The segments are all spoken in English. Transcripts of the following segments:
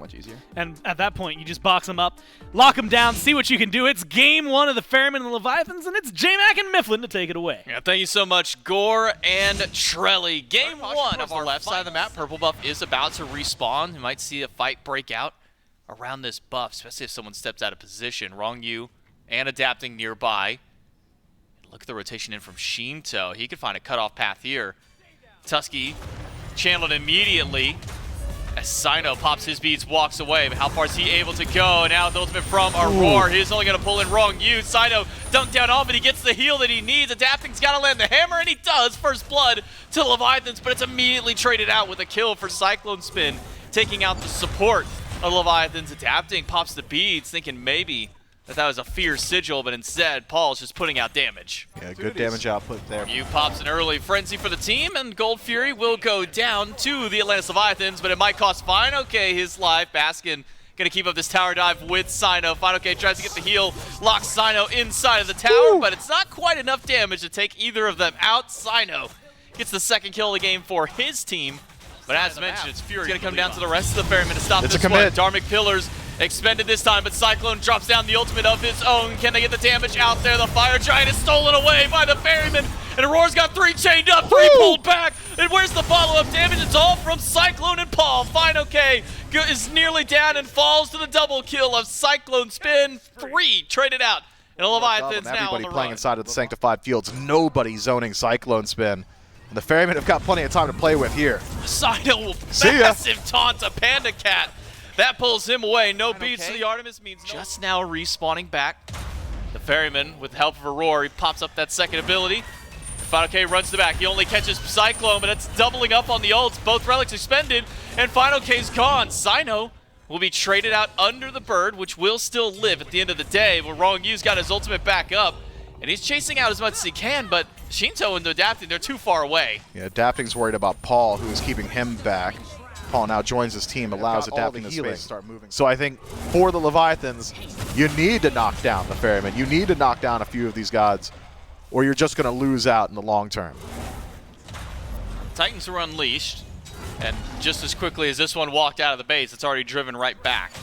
much easier. And at that point, you just box them up, lock them down, see what you can do. It's game one of the Ferrymen and the Leviathans, and it's J-Mac and Mifflin to take it away. Yeah, thank you so much, Gore and Trelly. Game one of our left side of the map. Purple buff is about to respawn. You might see a fight break out around this buff, especially if someone steps out of position. Wrong you and adapting nearby. Look at the rotation in from Shinto. He could find a cutoff path here. Tusky channeled immediately as Sino pops his beads, walks away. But how far is he able to go? Now the ultimate from Aurora. He's only going to pull in Wrong you. Sino dunked down on, but he gets the heal that he needs. Adapting's got to land the hammer, and he does. First blood to Leviathans, but it's immediately traded out with a kill for Cyclone Spin, taking out the support of Leviathans. Adapting pops the beads, thinking maybe that was a fierce sigil, but instead, Paul's just putting out damage. Yeah, good damage output there. You pops an early frenzy for the team, and Gold Fury will go down to the Atlantis Leviathans, but it might cost FineOK his life. Baskin gonna keep up this tower dive with Sino. FineOK tries to get the heal, locks Sino inside of the tower, but it's not quite enough damage to take either of them out. Sino gets the second kill of the game for his team, but as mentioned, it's Fury. It's gonna come down to the rest of the Ferrymen to stop this one. Dharmic Pillars expended this time, but Cyclone drops down the ultimate of his own. Can they get the damage out there? The Fire Giant is stolen away by the Ferrymen, and Aurora's got 3 chained up, 3 pulled back. And where's the follow-up damage? It's all from Cyclone and Paul. FineOK is nearly down and falls to the double kill of Cyclone Spin. 3 traded out, and the Leviathans now on the Everybody playing run. inside of the Sanctified Fields. Nobody zoning Cyclone Spin. And the Ferrymen have got plenty of time to play with here. Sino will massive taunt to Panda Cat. That pulls him away. No beats to the Artemis means just now respawning back. The Ferryman, with the help of Aurora, he pops up that second ability. FineOK runs to the back. He only catches Cyclone, but it's doubling up on the ults. Both relics expended, and FineOK's gone. Sino will be traded out under the bird, which will still live at the end of the day. But Wrong You's got his ultimate back up, and he's chasing out as much as he can, but Shinto and Adapting, they're too far away. Yeah, Adapting's worried about Paul, who is keeping him back. Paul now joins his team, allows Adapting the space to start moving. So I think for the Leviathans, you need to knock down the Ferrymen. You need to knock down a few of these gods, or you're just going to lose out in the long term. Titans were unleashed, and just as quickly as this one walked out of the base, it's already driven right back.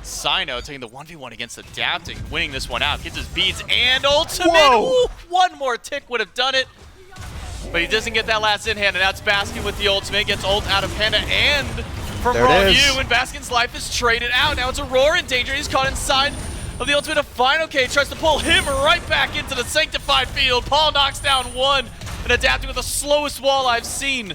Sino taking the 1v1 against Adapting, winning this one out. Gets his beads and ultimate. Ooh, one more tick would have done it. But he doesn't get that last in hand, and now it's Baskin with the ultimate. Gets ult out of Panda and from Wrong You, and Baskin's life is traded out. Now it's Aurora in danger. He's caught inside of the ultimate of FineOK. Tries to pull him right back into the Sanctified Field. Paul knocks down one, and Adapting with the slowest wall I've seen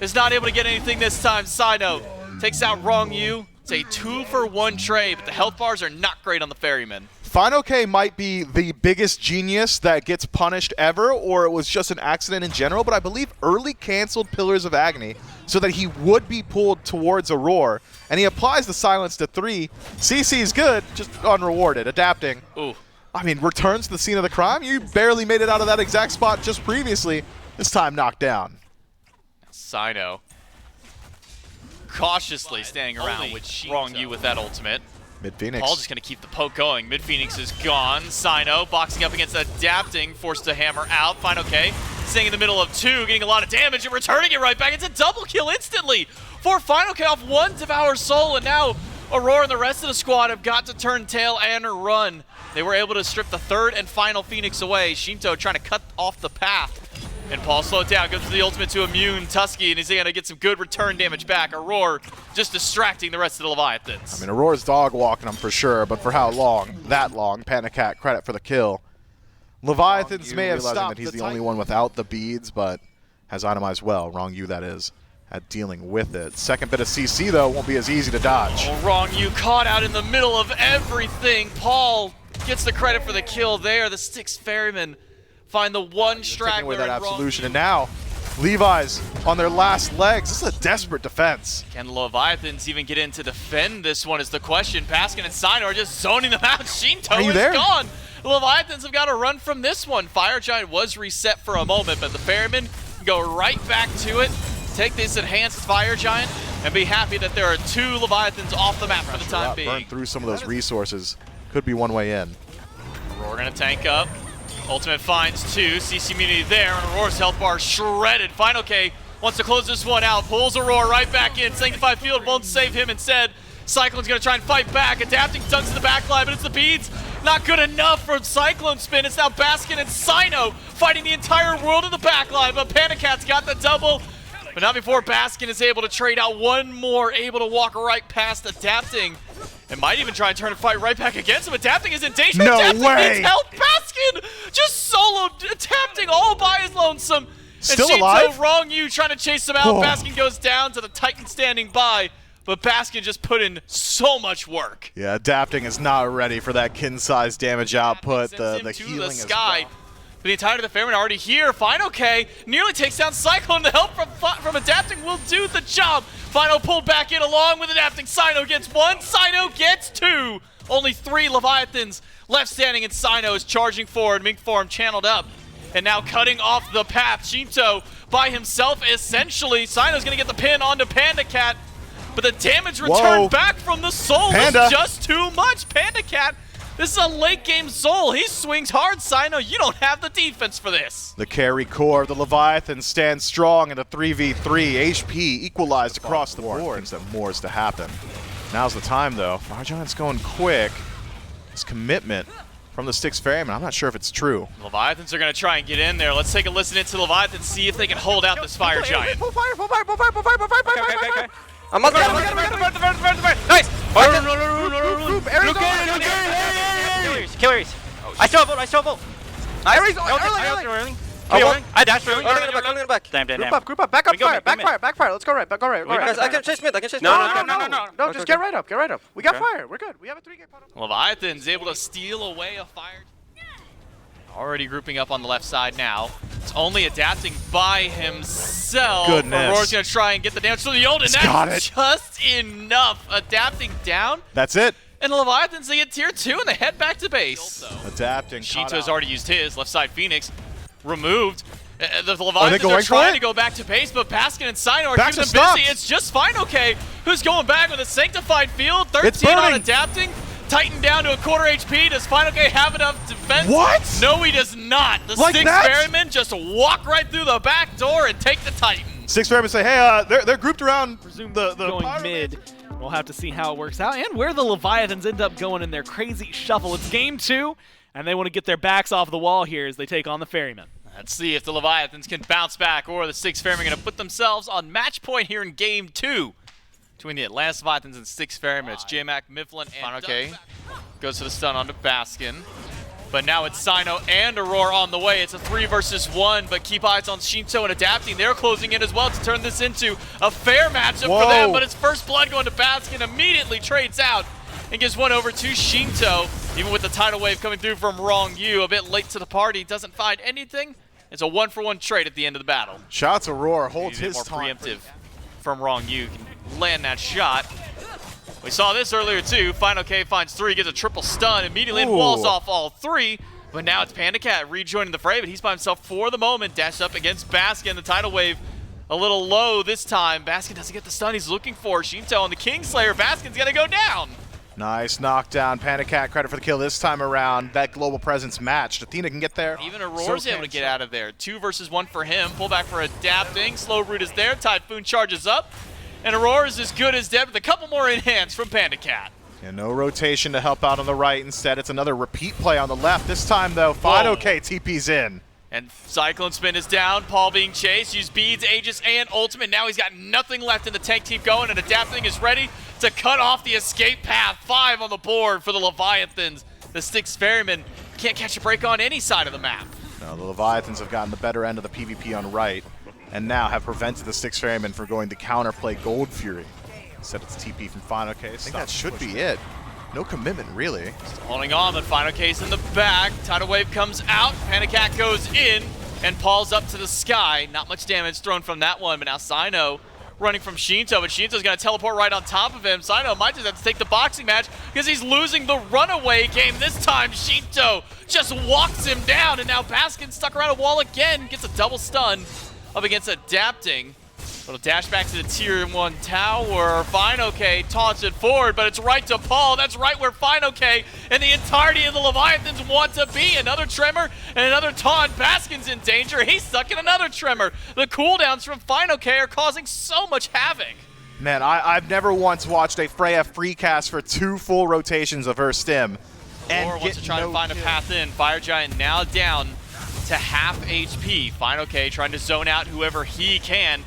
is not able to get anything this time. Sino takes out Wrong You. It's a 2-for-1 trade, but the health bars are not great on the Ferrymen. FineOK might be the biggest genius that gets punished ever, or it was just an accident in general, but I believe early canceled Pillars of Agony so that he would be pulled towards Aurora, and he applies the silence to 3. CC's good, just unrewarded. Adapting. Ooh. I mean, returns to the scene of the crime. You barely made it out of that exact spot just previously. This time knocked down. Sino cautiously staying around with Wrong You with that ultimate. Mid-Phoenix. Paul just going to keep the poke going. Mid-Phoenix is gone. Sino boxing up against Adapting, forced to hammer out. FineOK staying in the middle of 2, getting a lot of damage and returning it right back. It's a double kill instantly for FineOK off 1 Devour Soul, and now Aurora and the rest of the squad have got to turn tail and run. They were able to strip the 3rd and final Phoenix away. Shinto trying to cut off the path. And Paul slowed down, goes to the ultimate to immune Tusky, and he's going to get some good return damage back. Aurora just distracting the rest of the Leviathans. I mean, Aurora's dog walking them for sure, but for how long? That long. Panda Cat, credit for the kill. Leviathans may have stopped that he's the only one without the beads, but has itemized well. Wrong You, that is, at dealing with it. Second bit of CC, though, won't be as easy to dodge. Oh, Wrong You caught out in the middle of everything. Paul gets the credit for the kill there. The Styx Ferrymen find the one straggler. Taking away that absolution, and now Levi's on their last legs. This is a desperate defense. Can Leviathans even get in to defend this one is the question. Baskin and Sino are just zoning them out. Shinto is gone. The Leviathans have got to run from this one. Fire Giant was reset for a moment, but the Ferrymen go right back to it, take this enhanced Fire Giant, and be happy that there are 2 Leviathans off the map for the time being. Burn through some of those resources. Could be one way in. Aurora gonna tank up. Ultimate finds 2. CC immunity there, and Aurora's health bar shredded. FineOK wants to close this one out. Pulls Aurora right back in. Sanctified Field won't save him. Instead, Cyclone's gonna try and fight back. Adapting dunks to the back line, but it's the beads. Not good enough for Cyclone Spin. It's now Baskin and Cyno fighting the entire world in the back line, but Pandacat's got the double. But not before Baskin is able to trade out one more, able to walk right past Adapting. And might even try and turn and fight right back against him. Adapting is in danger. No Adapting way. needs help. Baskin just soloed Adapting all by his lonesome. Still and alive? Wrong you trying to chase him out. Whoa. Baskin goes down to the Titan standing by. But Baskin just put in so much work. Yeah, Adapting is not ready for that kin-size damage output. Sends him The to healing the is sky. well. But the entirety of the Fairman already here. Final K nearly takes down Cyclone. The help from Adapting will do the job. Final pulled back in along with Adapting. Cyno gets one. Cyno gets two. Only 3 Leviathans left standing, and Cyno is charging forward. Mink form channeled up. And now cutting off the path. Shinto by himself, essentially. Cyno's going to get the pin onto Pandacat. But the damage return back from the Soul Panda. is just too much. Pandacat, this is a late game Soul. He swings hard, Cyno. You don't have the defense for this. The carry core of the Leviathan stands strong in the 3v3. HP equalized across the board. Thinks that more is to happen. Now's the time, though. Fire Giant's going quick. His commitment from the Styx Ferryman, I'm not sure if it's true. Leviathans are going to try and get in there. Let's take a listen into Leviathans, see if they can hold out this Fire Giant. Pull fire, pull fire, pull fire, pull fire, pull fire, pull fire, pull fire. I'm out there. Nice! Kill Ares. I still have ult. Ares, early. I dashed early. I'm gonna back. Damn. Group up, back up, fire, back fire. Let's go right, go right. Guys, I can chase mid. No, just get right up, We got fire, we're good. We have a 3-game pot up. Leviathan's able to steal away a Fire. Already grouping up on the left side now. It's only Adapting by himself. Goodness. Aurora's going to try and get the damage to the ult, and that's just enough. Adapting down. That's it. And the Leviathans, they get tier 2 and they head back to base. Adapting. Shinto's already used his. Left side Phoenix removed. The Leviathans going are trying for it? to go back to base, but Baskin and Cyno are Back keeping to them stops. busy. It's just Final K who's going back with a Sanctified Field. 13 on burning. Adapting. Titan down to a quarter HP. Does Final K have enough defense? What? No, he does not. The Like Styx that? Ferrymen just walk right through the back door and take the Titan. Styx Ferryman say, hey, they're grouped around the Going Pyro mid. We'll have to see how it works out and where the Leviathans end up going in their crazy shuffle. It's game 2, and they want to get their backs off the wall here as they take on the Ferrymen. Let's see if the Leviathans can bounce back, or the Styx Ferrymen going to put themselves on match point here in game 2 between the Atlantis Leviathans and Styx Ferrymen. It's J-Mac, Mifflin, and okay. Goes to the stun onto Baskin. But now it's Cyno and Aurora on the way. It's a 3 versus 1, but keep eyes on Shinto and Adapting. They're closing in as well to turn this into a fair matchup for them, but it's first blood going to Baskin, immediately trades out and gives one over to Shinto. Even with the tidal wave coming through from Wrong You, a bit late to the party, doesn't find anything. It's a 1-for-1 trade at the end of the battle. Shots Aurora holds his more taunt. preemptive from Wrong You. Can land that shot. We saw this earlier too. Final K finds 3, gets a triple stun, immediately walls off all 3. But now it's Pandacat rejoining the fray, but he's by himself for the moment. Dashed up against Baskin. The tidal wave a little low this time. Baskin doesn't get the stun he's looking for. Shinto on the Kingslayer. Baskin's gonna go down. Nice knockdown. Pandacat credit for the kill this time around. That global presence matched. Athena can get there. Even Aurora's able to get out of there. 2 versus 1 for him. Pull back for Adapting. Slow root is there. Typhoon charges up. And Aurora's as good as dead with a couple more in hands from Pandacat. And no rotation to help out on the right. Instead, it's another repeat play on the left. This time, though, Final K TP's in. And Cyclone Spin is down. Paul being chased. Used Beads, Aegis, and Ultimate. Now he's got nothing left in the tank. Keep going, and Adapting is ready to cut off the escape path. 5 on the board for the Leviathans. The Styx Ferrymen can't catch a break on any side of the map. No, the Leviathans have gotten the better end of the PvP on right, and now have prevented the Styx Ferrymen from going to counterplay Gold Fury. Instead, it's TP from Final K. I think that should be it. No commitment, really. Holding on, but Final Case in the back. Tidal Wave comes out. Pandacat goes in, and Paul's up to the sky. Not much damage thrown from that one, but now Cyno running from Shinto, but Shinto's going to teleport right on top of him. Cyno might just have to take the boxing match because he's losing the runaway game. This time, Shinto just walks him down, and now Baskin stuck around a wall again. Gets a double stun up against Adapting. Little dash back to the tier 1 tower. Final K taunts it forward, but it's right to Paul. That's right where Final K and the entirety of the Leviathans want to be. Another tremor and another taunt. Baskin's in danger. He's stuck in another tremor. The cooldowns from Final K are causing so much havoc. Man, I've never once watched a Freya free cast for 2 full rotations of her stim. And Or wants to try to find a path in. Fire Giant now down to half HP. Final K trying to zone out whoever he can.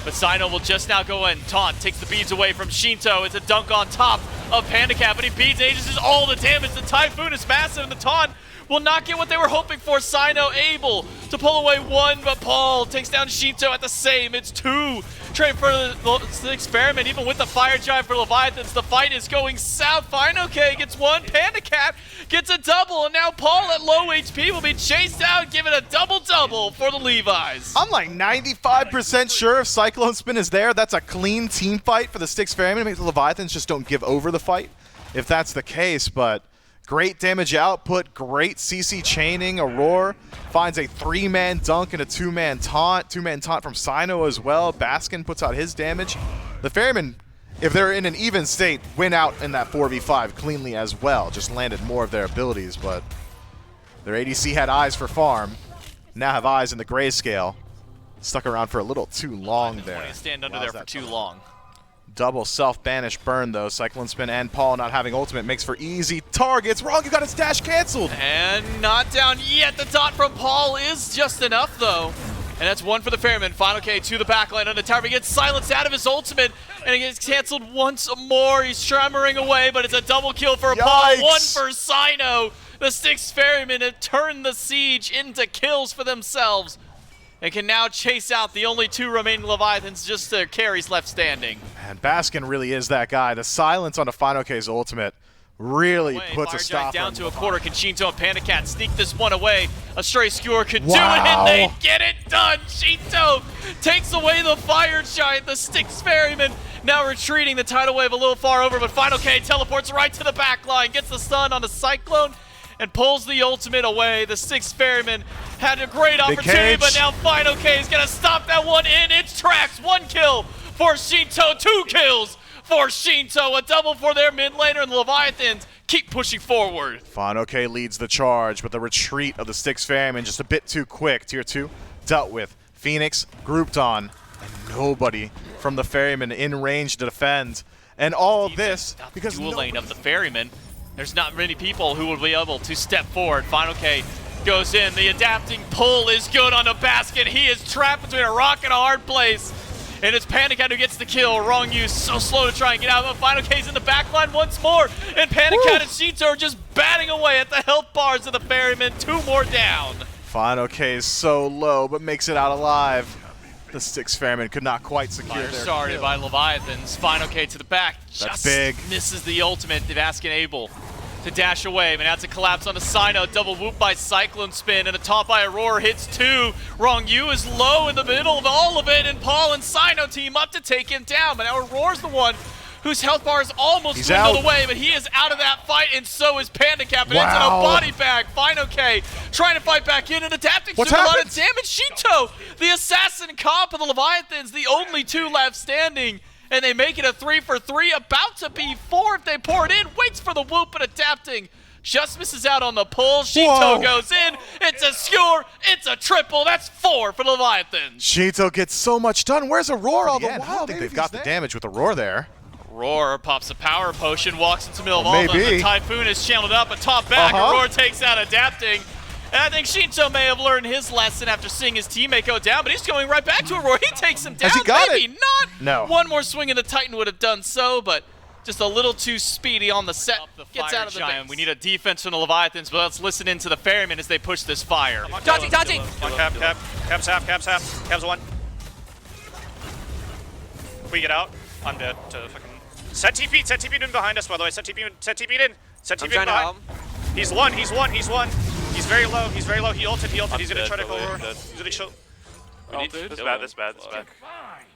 But Sino will just now go in. Taunt takes the beads away from Shinto. It's a dunk on top of Panda Cat, but he beads Aegis is all the damage. The Typhoon is massive, and the Taunt will not get what they were hoping for. Sino able to pull away 1, but Paul takes down Shinto at the same. It's 2. Trade for the experiment, even with the Fire Giant for Leviathans. The fight is going south. Final K gets 1. Panda Cat gets a double, and now Paul at low HP will be chased out, given a double-double for the Levi's. I'm like 95% sure if Cyclone Spin is there, that's a clean team fight for the Styx Ferryman. Maybe the Leviathans just don't give over the fight if that's the case, but great damage output, great CC chaining. Aurora finds a 3-man dunk and a 2-man taunt. 2-man taunt from Sino as well. Baskin puts out his damage. The Ferrymen, if they're in an even state, win out in that 4v5 cleanly as well. Just landed more of their abilities, but their ADC had eyes for farm. Now have eyes in the grayscale. Stuck around for a little too long there. Stand under there for too long. Double self-banish burn, though. Cyclone Spin and Paul not having ultimate makes for easy targets. Wrong, you got his dash canceled. And not down yet. The dot from Paul is just enough, though. And that's 1 for the Ferryman. Final K to the backline on the tower. He gets silenced out of his ultimate, and it gets canceled once more. He's tremoring away, but it's a double kill for Paul. 1 for Sino. The Styx Ferrymen have turned the siege into kills for themselves and can now chase out the only 2 remaining Leviathans, just their carries left standing. And Baskin really is that guy. The silence on the Final K's ultimate really puts a stop down on to a quarter. Can Shinto and Panda Cat sneak this one away? A stray skewer could do it, and they get it done. Shinto takes away the Fire Giant. The Styx Ferryman now retreating. The tidal wave a little far over, but Final K teleports right to the back line, gets the stun on the Cyclone, and pulls the ultimate away. The Styx Ferryman had a great opportunity, but now Final K is going to stop that one in its tracks. 1 kill for Shinto, 2 kills for Shinto. A double for their mid laner, and the Leviathans keep pushing forward. Final K leads the charge, but the retreat of the Styx Ferryman just a bit too quick. Tier 2 dealt with. Phoenix grouped on, and nobody from the Ferryman in range to defend. And all of this because dual lane of the Ferryman. There's not many people who will be able to step forward. Final K goes in. The adapting pull is good on the basket. He is trapped between a rock and a hard place. And it's Panda Cat who gets the kill. Wrong use, so slow to try and get out. But Final K's in the back line once more. And Panda Cat and Shinto are just batting away at the health bars of the Ferryman. 2 more down. Final K is so low, but makes it out alive. The Styx Ferryman could not quite secure their started kill. by Leviathans. Final K to the back. That's big. Misses the ultimate. Baskin able to dash away, but now it's a collapse on the Sino. Double whoop by Cyclone Spin, and a taunt by Aurora hits 2. Wrong U is low in the middle of all of it, and Paul and Sino team up to take him down. But now Aurora's the one whose health bar is almost dwindled away, but he is out of that fight, and so is Panda Cat. But it's in a body bag. Final K trying to fight back in and adapting to a lot of damage. Shinto, the assassin comp of the Leviathans, the only 2 left standing. And they make it a 3 for 3, about to be 4 if they pour it in. Waits for the whoop, but adapting just misses out on the pull. Shinto goes in. It's a skewer. It's a triple. That's 4 for Leviathan. Shinto gets so much done. Where's Aurora all the while? I don't think they've got the damage with Aurora there. Aurora pops a power potion, walks into the middle of all of them. The Typhoon is channeled up, but top back. Aurora takes out adapting. And I think Shinto may have learned his lesson after seeing his teammate go down, but he's going right back to Aurora. He takes him down. Has he got Maybe it? not. No. One more swing and the Titan would have done so, but just a little too speedy on the set. Gets out of the base. We need a defense from the Leviathans, but let's listen into the Ferrymen as they push this fire. Dodging. Cap. Cap's half. Cap's 1. We get out. I'm dead to fucking... Set TP'd in behind us, by the way. Set TP'd in. Set TP'd in behind. He's one. He's very low. He ulted. He's gonna try to go over. He's gonna show. This bad.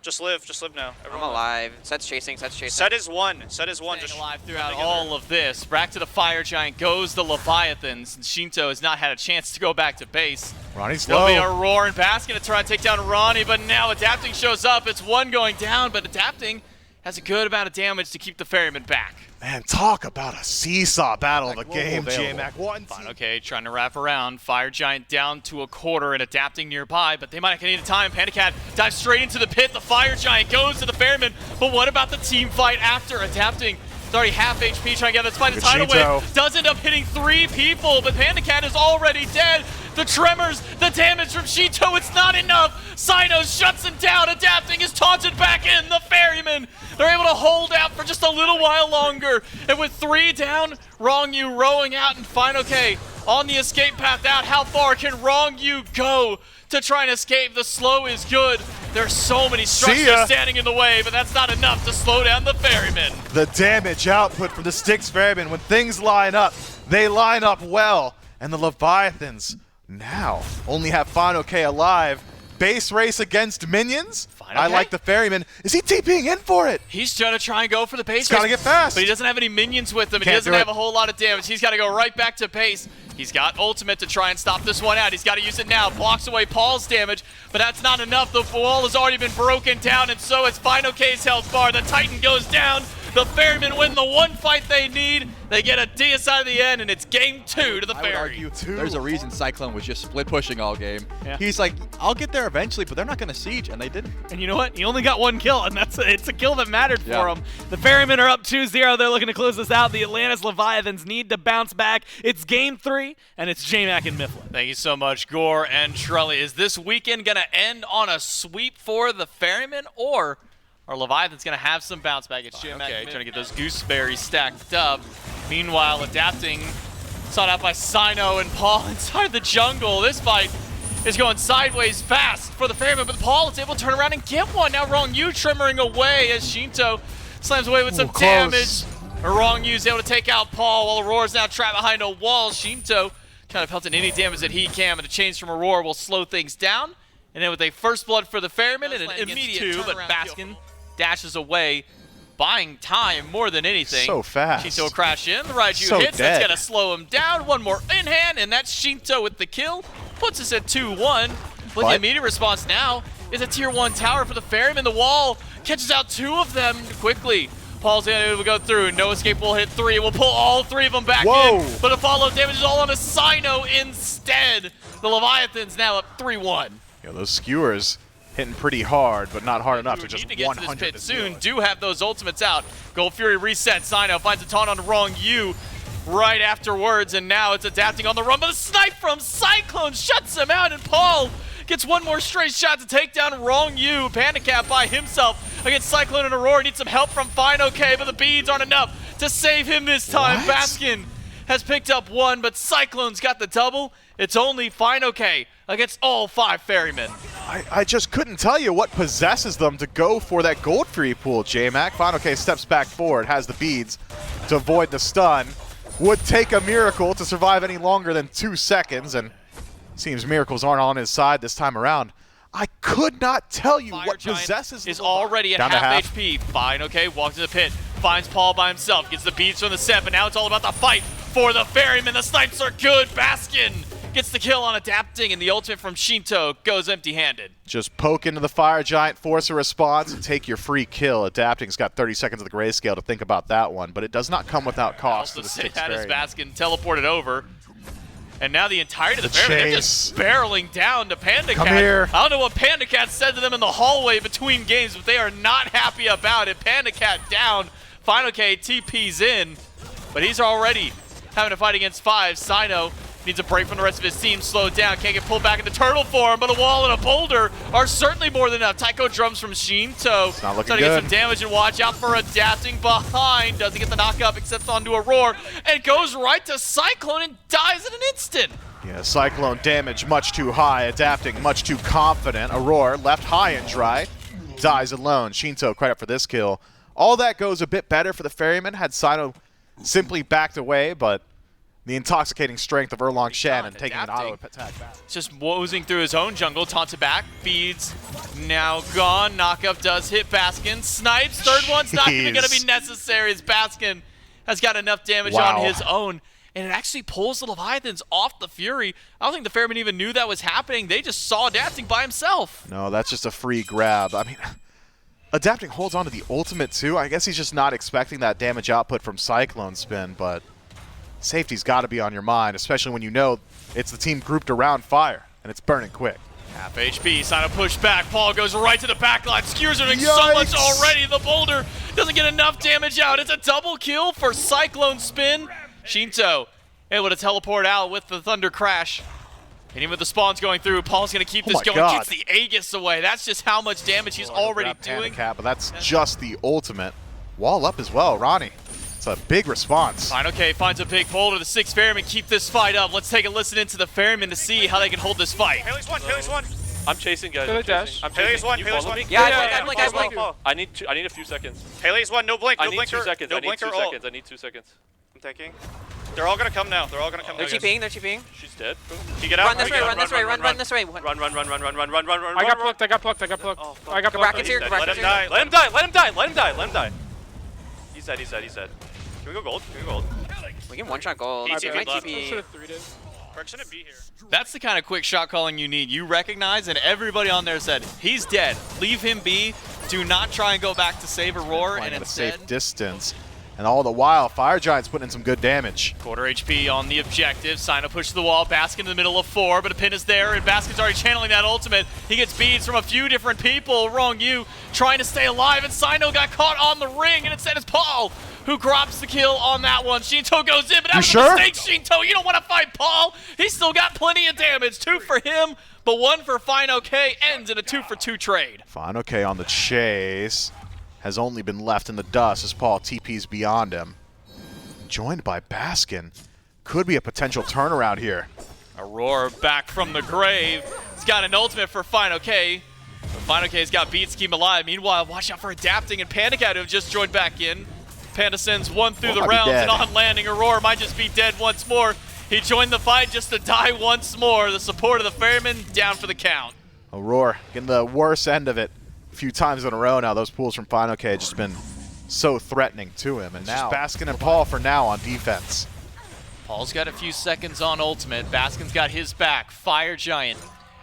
Just live now. I'm alive. Set's chasing. Set is one. Just alive throughout all of this. Back to the Fire Giant goes the Leviathans, and Shinto has not had a chance to go back to base. Ronnie's There'll low. be Aurora and Baskin to try and take down Ronnie, but now Adapting shows up. It's 1 going down, but Adapting has a good amount of damage to keep the Ferryman back. Man, talk about a seesaw battle of a game, J-Mac. Fine, okay, trying to wrap around. Fire Giant down to a quarter and adapting nearby, but they might not get any time. Panda Cat dives straight into the pit. The Fire Giant goes to the Ferryman, but what about the team fight after adapting? It's already half HP trying to get this fight. The tidal wave does end up hitting 3 people, but Panda Cat is already dead. The tremors, the damage from Shinto, it's not enough. Sino shuts him down. Adapting is taunted back in. The Ferryman, they're able to hold out for just a little while longer. And with 3 down, Rongyu rowing out and Fine Okay on the escape path out. How far can Rongyu go to try and escape? The slow is good. There's so many structures standing in the way, but that's not enough to slow down the Ferryman. The damage output from the Styx Ferryman, when things line up, they line up well. And the Leviathans now only have Fine Okay alive. Base race against minions. Fine, I like the Ferryman. Is he TPing in for it? He's trying to try and go for the base. He's got to get fast. But he doesn't have any minions with him. And he doesn't have a whole lot of damage. He's got to go right back to base. He's got ultimate to try and stop this one out. He's got to use it now. Blocks away Paul's damage, but that's not enough. The wall has already been broken down, and so is Fine Okay's health bar. The Titan goes down. The Ferrymen win the one fight they need. They get a deicide at the end, and it's game 2 to the Ferry. I would argue there's a reason Cyclone was just split pushing all game. Yeah. He's like, I'll get there eventually, but they're not going to siege, and they didn't. And you know what? He only got 1 kill, and it's a kill that mattered for him. The Ferrymen are up 2-0. They're looking to close this out. The Atlantis Leviathans need to bounce back. It's game 3, and it's J-Mac and Mifflin. Thank you so much, Gore and Trelly. Is this weekend going to end on a sweep for the Ferrymen, or are Leviathans going to have some bounce back? It's J-Mac trying to get those gooseberries stacked up. Meanwhile, adapting, sought out by Sino and Paul inside the jungle. This fight is going sideways fast for the Ferryman, but Paul is able to turn around and get one. Now Rongyu trimmering away as Shinto slams away with some damage. Rongyu's able to take out Paul while Aurora's now trapped behind a wall. Shinto kind of pelting any damage that he can, but a change from Aurora will slow things down. And then with a first blood for the Ferryman and an immediate 2, but Baskin dashes away, buying time more than anything. So fast. Shinto will crash in. The Raiju hits. That's going to slow him down. One more in hand, and that's Shinto with the kill. Puts us at 2-1. But the immediate response now is a tier 1 tower for the Ferryman. The wall catches out 2 of them quickly. Paul's able to go through. No escape will hit 3. We'll pull all 3 of them back in. But the follow damage is all on a Sino instead. The Leviathans now up 3-1. Yeah, those skewers hitting pretty hard, but not hard enough to just 100 to get to this pit soon. Do have those ultimates out. Gold Fury resets. Sino finds a taunt on Rongyu right afterwards, and now it's adapting on the run. But the snipe from Cyclone shuts him out, and Paul gets one more straight shot to take down Rongyu. Panda Cat by himself against Cyclone and Aurora. Needs some help from Fine Okay, but the beads aren't enough to save him this time. Baskin has picked up 1, but Cyclone's got the double. It's only Fine Okay against all 5 Ferrymen. I just couldn't tell you what possesses them to go for that Gold Fury pool, J-Mac. Fine Okay steps back forward, has the beads to avoid the stun. Would take a miracle to survive any longer than 2 seconds, and seems miracles aren't on his side this time around. I could not tell you what possesses them. Is already at half HP. Fine Okay walks to the pit, finds Paul by himself, gets the beads from the set, but now it's all about the fight for the Ferryman. The snipes are good. Baskin gets the kill on adapting, and the ultimate from Shinto goes empty-handed. Just poke into the Fire Giant, force a response, and take your free kill. Adapting's got 30 seconds of the grayscale to think about that one, but it does not come without cost to the Styx that Ferryman. as Baskin teleported over. And now the entirety of the Ferryman, they're just barreling down to Panda Cat. Come here. I don't know what Panda Cat said to them in the hallway between games, but they are not happy about it. Panda Cat down. Fine Okay TP's in, but he's already having a fight against 5. Sino needs a break from the rest of his team, slowed down, can't get pulled back into turtle form, but a wall and a boulder are certainly more than enough. Taiko drums from Shinto. It's not looking trying to good. get some damage, and watch out for adapting behind. Doesn't get the knockup, except onto a roar, and goes right to Cyclone and dies in an instant. Yeah, Cyclone damage much too high, adapting much too confident. Aurora left high and dry, dies alone. Shinto credit for this kill. All that goes a bit better for the Ferryman had Sino simply backed away, but the intoxicating strength of Erlong Shannon taking an auto attack back. Just wozing through his own jungle, taunted back, beads now gone. Knockup does hit Baskin, snipes, third one's not even going to be necessary as Baskin has got enough damage on his own. And it actually pulls the Leviathans off the Fury. I don't think the Ferryman even knew that was happening. They just saw adapting by himself. No, that's just a free grab. I mean, Adapting holds on to the ultimate too. I guess he's just not expecting that damage output from Cyclone Spin, but safety's got to be on your mind, especially when you know it's the team grouped around Fire, and it's burning quick. Half HP, Sino push back. Paul goes right to the back line. Skewers are doing so much already. The boulder doesn't get enough damage out. It's a double kill for Cyclone Spin. Shinto able to teleport out with the Thunder Crash. And even with the spawns going through, Paul's going to keep this going. Gets the Aegis away. That's just how much damage he's already doing. But that's just the ultimate. Wall up as well, Ronnie. It's a big response. Fine, okay, finds a big boulder. The 6 Ferrymen keep this fight up. Let's take a listen into the Ferrymen to see how they can hold this fight. Haley's one, Haley's one. I'm chasing, guys. I'm chasing. Haley's one, Haley's one. Yeah, I blink. I need a few seconds. Haley's one, no blink, no I need blinker. 2 seconds. No I need blinker 2 ult. seconds. I need 2 seconds. I'm taking. They're all gonna come now. They're all gonna come now. They're TPing. She's dead. Can you get out? Run this way, run this way, run this way. Run. I got plucked. I got plucked. I got plucked. Brackets here. Let him die. Let him die. Let him die. Let him die. Let him die. He's dead. He's dead. He's dead. Can we go gold? Can we go gold? We can one-shot gold. Easy, My left. TP. Perk shouldn't be here. That's the kind of quick shot calling you need. You recognize, and everybody on there said, he's dead. Leave him be. Do not try and go back to save Aurora, and At a instead... safe distance. And all the while, Fire Giant's putting in some good damage. Quarter HP on the objective. Sino pushes the wall. Baskin in the middle of 4, but a pin is there, and Baskin's already channeling that ultimate. He gets beads from a few different people. Wrong you trying to stay alive, and Sino got caught on the ring, and instead it's Paul who drops the kill on that one. Shinto goes in, but that was a mistake, Shinto. You don't want to fight Paul. He's still got plenty of damage. 2 for him, but 1 for Fine OK. Ends in a 2-for-2 trade. Fine OK on the chase. Has only been left in the dust as Paul TPs beyond him. Joined by Baskin. Could be a potential turnaround here. Aurora back from the grave. He's got an ultimate for Fine OK. But Fine OK's got beat Scheme alive. Meanwhile, watch out for Adapting and Panda Cat, who have just joined back in. Panda sends 1 through the rounds, and on landing, Aurora might just be dead once more. He joined the fight just to die once more. The support of the Ferrymen down for the count. Aurora getting the worst end of it a few times in a row now. Those pools from Fine OK have just been so threatening to him. And now Baskin and Paul for now on defense. Paul's got a few seconds on ultimate. Baskin's got his back. Fire Giant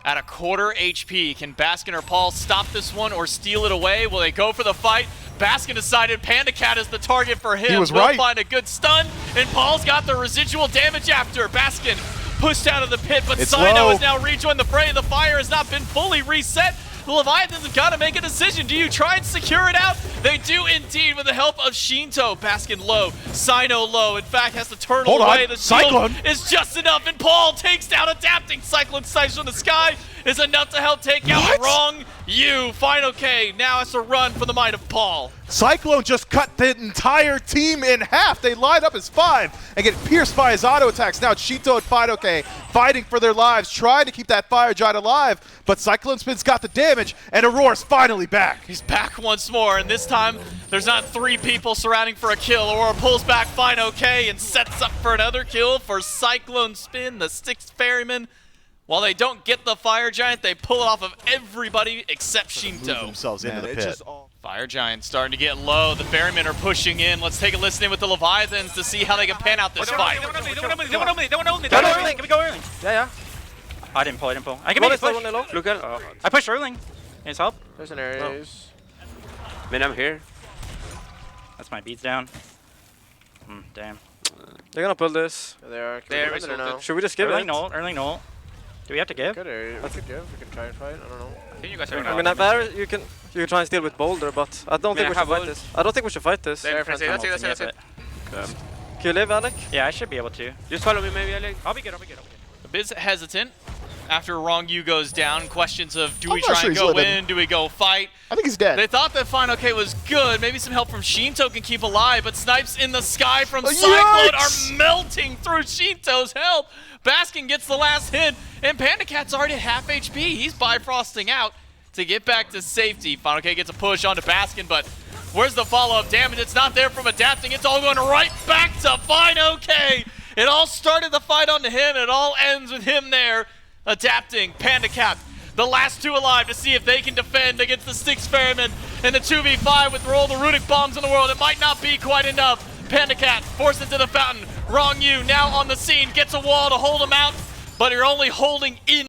at a quarter HP. Can Baskin or Paul stop this one or steal it away? Will they go for the fight? Baskin decided Panda Cat is the target for him. He was Will right. find a good stun, and Paul's got the residual damage after. Baskin pushed out of the pit, but Sino has now rejoined the fray. The fire has not been fully reset. The Leviathans have got to make a decision. Do you try and secure it out? They do indeed with the help of Shinto. Baskin low, Sino low. In fact, has to turn away. The shield is just enough, and Paul takes down Adapting. Cyclone Snipes from the sky is enough to help take out Wrong You. Fine OK now has to run for the might of Paul. Cyclone just cut the entire team in half. They line up as 5 and get pierced by his auto attacks. Now it's Shinto and Fine OK fighting for their lives, trying to keep that Fire Giant alive, but Cyclone Spin's got the damage, and Aurora's finally back. He's back once more, and this time there's not 3 people surrounding for a kill. Aurora pulls back Fine OK and sets up for another kill for Cyclone Spin, the 6th Ferryman. While they don't get the Fire Giant, they pull it off of everybody except Shinto. Themselves into the pit. Fire Giant starting to get low. The Ferrymen are pushing in. Let's take a listen in with the Leviathans to see how they can pan out this fight. They want early. Can we go early? Yeah. I didn't pull. I can make it push. Look at it. I pushed early. Needs help? There's an areas. Man, I'm here. That's my beats down. Damn. They're gonna pull this. They are. Now. Should we just give it? Early null. Do we have to give? Good area. We could give. We can try and fight. I don't know. You guys I mean, there you can try and steal with Boulder, but I don't think we should fight this. I don't think we should fight this. That's it. Can you live, Alec? Yeah, I should be able to. Just follow me, maybe, Alec. I'll be good. A bit hesitant after Wrong You goes down. Questions of do we try and go in? Do we go fight? I think he's dead. They thought that Fine OK was good. Maybe some help from Shinto can keep alive, but snipes in the sky from Cyclone are melting through Shinto's help. Baskin gets the last hit, and Panda Cat's already at half HP. He's bifrosting out to get back to safety. Fine OK gets a push onto Baskin, but where's the follow-up damage? It's not there from Adapting. It's all going right back to Fine OK. It all started the fight onto him, and it all ends with him there. Adapting, Panda Cat, the last 2 alive to see if they can defend against the 6 Ferrymen in the 2v5 with all the runic bombs in the world. It might not be quite enough. Panda Cat forced into the fountain. Wrong You now on the scene, gets a wall to hold him out, but you're only holding in